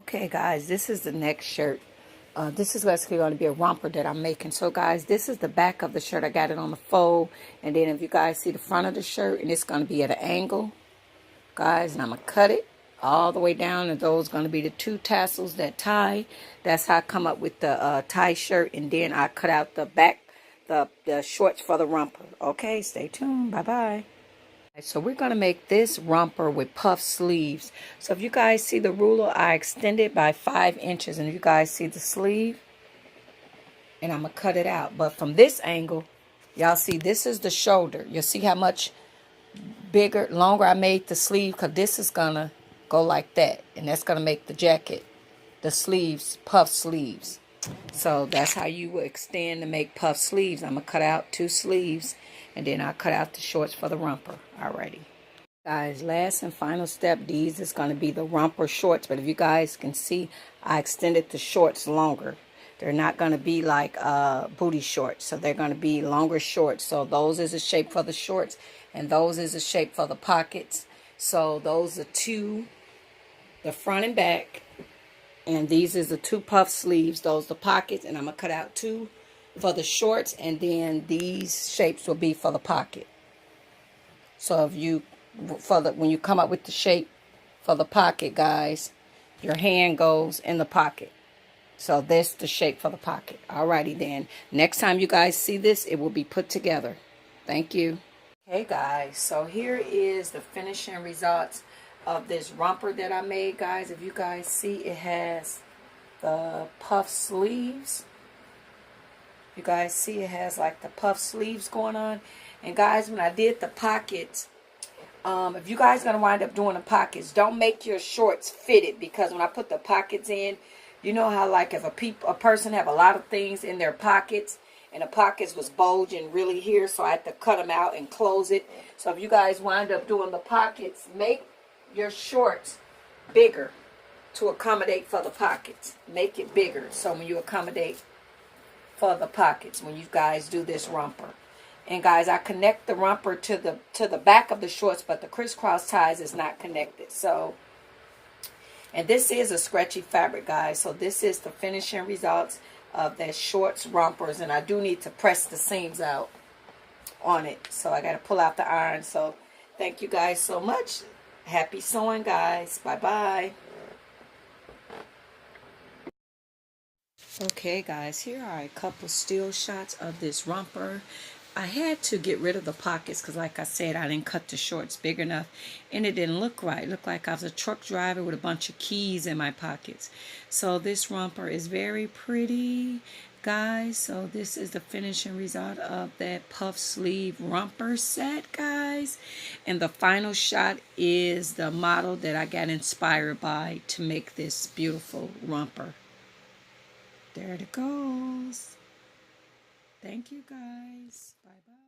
Okay guys, this is the next shirt. This is basically going to be a romper that I'm making. So guys, this is the back of the shirt. I got it on the fold. And then if you guys see the front of the shirt, and it's going to be at an angle, guys, and I'm going to cut it all the way down. And those going to be the two tassels that tie. That's how I come up with the tie shirt. And then I cut out the back, the shorts for the romper. Okay, stay tuned. Bye-bye. So we're going to make this romper with puff sleeves. So if you guys see the ruler, I extended by 5 inches. And if you guys see the sleeve, and I'm going to cut it out. But from this angle, y'all see this is the shoulder. You'll see how much bigger, longer I made the sleeve, because this is going to go like that. And that's going to make the jacket, the sleeves, puff sleeves. So that's how you will extend to make puff sleeves. I'm going to cut out 2 sleeves, and then I'll cut out the shorts for the romper. Alrighty. Guys, last and final step, these is going to be the romper shorts. But if you guys can see, I extended the shorts longer. They're not going to be like booty shorts. So they're going to be longer shorts. So those is a shape for the shorts, and those is a shape for the pockets. So those are 2, the front and back. And these is the 2 puff sleeves. Those the pockets. And I'm going to cut out 2 for the shorts. And then these shapes will be for the pocket. So if you, when you come up with the shape for the pocket, guys, your hand goes in the pocket. So that's the shape for the pocket. Alrighty then. Next time you guys see this, it will be put together. Thank you. Hey guys, so here is the finishing results of this romper that I made, guys. If you guys see, it has the puff sleeves. You guys see it has like the puff sleeves going on. And guys, when I did the pockets, if you guys are going to wind up doing the pockets, don't make your shorts fitted, because when I put the pockets in, you know how like if a person have a lot of things in their pockets, and the pockets was bulging really here, so I had to cut them out and close it. So if you guys wind up doing the pockets, make your shorts bigger to accommodate for the pockets. Make it bigger so when you accommodate for the pockets when you guys do this romper. And guys, I connect the romper to the back of the shorts, but the crisscross ties is not connected. So, and this is a stretchy fabric, guys. So this is the finishing results of that shorts rompers. And I do need to press the seams out on it. So I got to pull out the iron. So thank you guys so much. Happy sewing, guys. Bye-bye. Okay, guys, here are a couple still shots of this romper. I had to get rid of the pockets because, like I said, I didn't cut the shorts big enough, and it didn't look right. It looked like I was a truck driver with a bunch of keys in my pockets. So this romper is very pretty, guys. So this is the finishing result of that puff sleeve romper set, guys. And the final shot is the model that I got inspired by to make this beautiful romper. There it goes. Thank you, guys. Bye-bye.